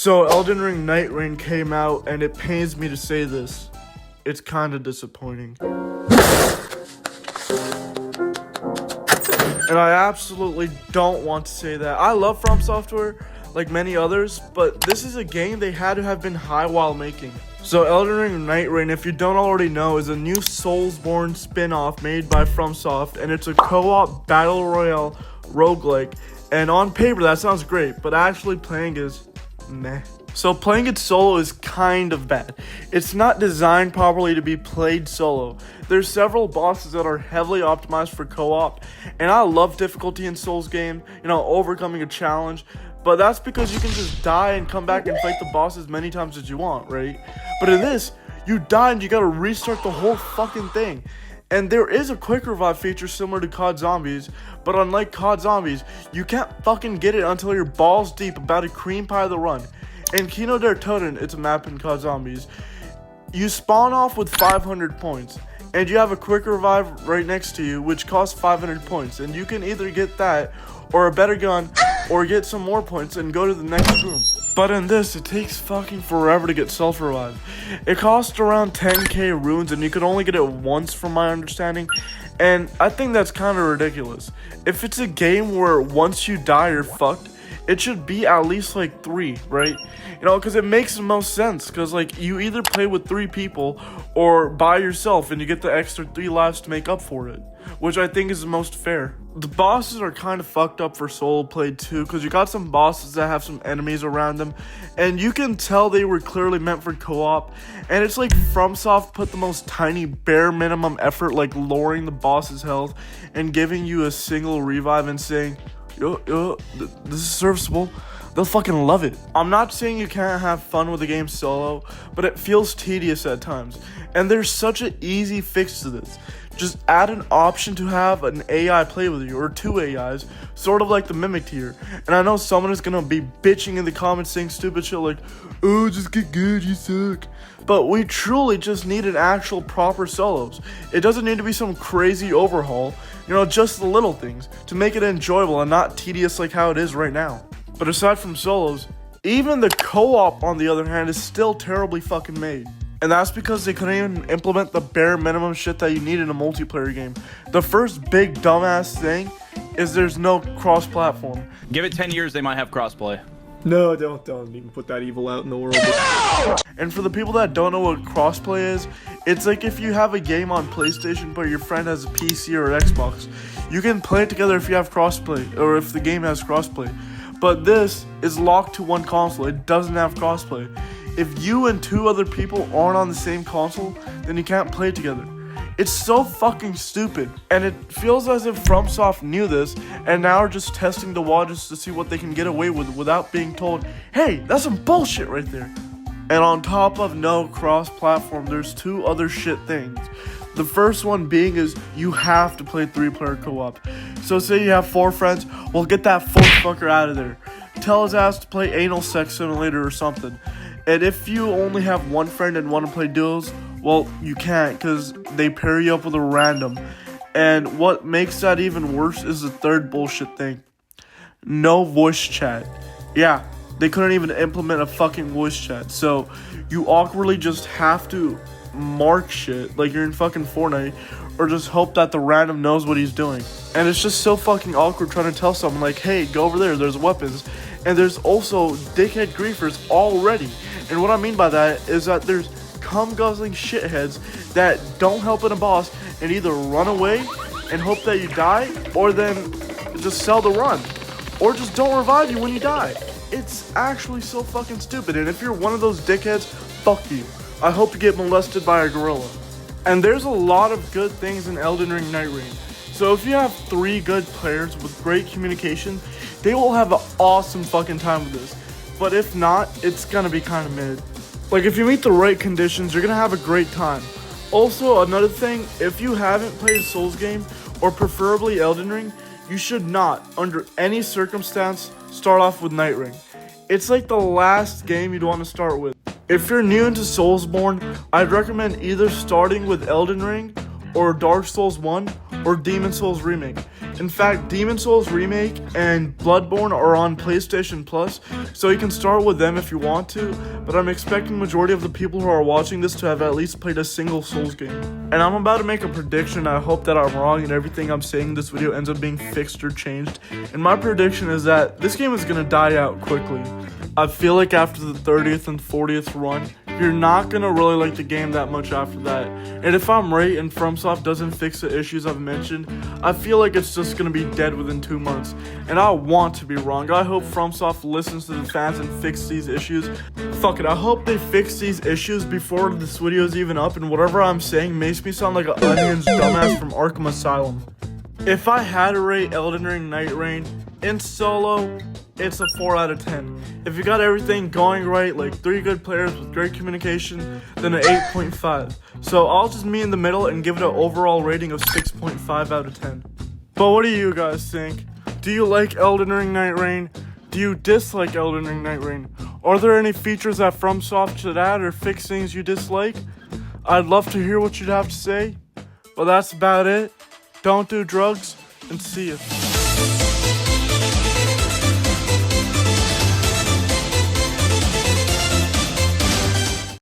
So Elden Ring Night Rain came out, and it pains me to say this. It's kind of disappointing. And I absolutely don't want to say that. I love From Software, like many others, but this is a game they had to have been high while making. So Elden Ring Night Rain, if you don't already know, is a new Soulsborne spin-off made by FromSoft, and it's a co-op battle royale roguelike. And on paper that sounds great, but actually playing is meh. So playing it solo is kind of bad. It's not designed properly to be played solo. There's several bosses that are heavily optimized for co-op, and I love difficulty in Souls game, overcoming a challenge, but that's because you can just die and come back and fight the boss as many times as you want, right? But in this, you die and you gotta restart the whole fucking thing. And there is a quick revive feature similar to COD Zombies, but unlike COD Zombies, you can't fucking get it until you're balls deep about a cream pie of the run. In Kino der Toten, it's a map in COD Zombies, you spawn off with 500 points, and you have a quick revive right next to you, which costs 500 points, and you can either get that, or a better gun, or get some more points and go to the next room. But in this, it takes fucking forever to get self-revive. It costs around 10k runes, and you can only get it once from my understanding, and I think that's kind of ridiculous. If it's a game where once you die you're fucked, it should be at least like 3, right? Because it makes the most sense, because like you either play with 3 people or by yourself and you get the extra 3 lives to make up for it, which I think is the most fair. The bosses are kind of fucked up for solo play too, because you got some bosses that have some enemies around them, and you can tell they were clearly meant for co-op, and it's like FromSoft put the most tiny bare minimum effort, like lowering the boss's health and giving you a single revive and saying, this is serviceable. They'll fucking love it. I'm not saying you can't have fun with the game solo, but it feels tedious at times. And there's such an easy fix to this. Just add an option to have an AI play with you, or 2 AIs, sort of like the Mimic tier. And I know someone is gonna be bitching in the comments saying stupid shit like, oh, just get good, you suck. But we truly just need an actual proper solos. It doesn't need to be some crazy overhaul, just the little things, to make it enjoyable and not tedious like how it is right now. But aside from solos, even the co-op on the other hand is still terribly fucking made. And that's because they couldn't even implement the bare minimum shit that you need in a multiplayer game. The first big dumbass thing is there's no cross-platform. Give it 10 years, they might have crossplay. No, don't even put that evil out in the world. And for the people that don't know what crossplay is, it's like if you have a game on PlayStation but your friend has a PC or Xbox, you can play it together if you have crossplay, or if the game has crossplay. But this is locked to one console. It doesn't have crossplay. If you and 2 other people aren't on the same console, then you can't play together. It's so fucking stupid, and it feels as if FromSoft knew this and now are just testing the waters to see what they can get away with without being told, hey, that's some bullshit right there. And on top of no cross-platform, there's 2 other shit things. The first one being is you have to play 3-player co-op. So say you have 4 friends, well, get that 4th fucker out of there. Tell his ass to play Anal Sex Simulator or something. And if you only have 1 friend and want to play duos, well, you can't, because they pair you up with a random. And what makes that even worse is the 3rd bullshit thing. No voice chat. Yeah, they couldn't even implement a fucking voice chat. So you awkwardly just have to mark shit like you're in fucking Fortnite, or just hope that the random knows what he's doing. And it's just so fucking awkward trying to tell someone like, hey, go over there's weapons. And there's also dickhead griefers already. And what I mean by that is that there's cum-guzzling shitheads that don't help in a boss and either run away and hope that you die, or then just sell the run, or just don't revive you when you die. It's actually so fucking stupid, and if you're one of those dickheads, fuck you. I hope you get molested by a gorilla. And there's a lot of good things in Elden Ring Night Rain. So if you have 3 good players with great communication, they will have an awesome fucking time with this. But if not, it's gonna be kind of mid. Like if you meet the right conditions, you're gonna have a great time. Also, another thing, if you haven't played a Souls game, or preferably Elden Ring, you should not, under any circumstance, start off with Night Rain. It's like the last game you'd want to start with. If you're new into Soulsborne, I'd recommend either starting with Elden Ring, or Dark Souls 1, or Demon Souls Remake. In fact, Demon Souls Remake and Bloodborne are on PlayStation Plus, so you can start with them if you want to, but I'm expecting majority of the people who are watching this to have at least played a single Souls game. And I'm about to make a prediction. I hope that I'm wrong and everything I'm saying in this video ends up being fixed or changed. And my prediction is that this game is gonna die out quickly. I feel like after the 30th and 40th run, you're not gonna really like the game that much after that. And if I'm right and FromSoft doesn't fix the issues I've mentioned, I feel like it's just gonna be dead within 2 months. And I want to be wrong. I hope FromSoft listens to the fans and fix these issues. Fuck it, I hope they fix these issues before this video is even up, and whatever I'm saying makes me sound like an Onions dumbass from Arkham Asylum. If I had to rate Elden Ring Night Rain in solo, it's a 4 out of 10. If you got everything going right, like 3 good players with great communication, then an 8.5. So I'll just meet in the middle and give it an overall rating of 6.5 out of 10. But what do you guys think? Do you like Elden Ring Night Rain? Do you dislike Elden Ring Night Rain? Are there any features that FromSoft should add or fix things you dislike? I'd love to hear what you'd have to say. But that's about it. Don't do drugs, and see ya.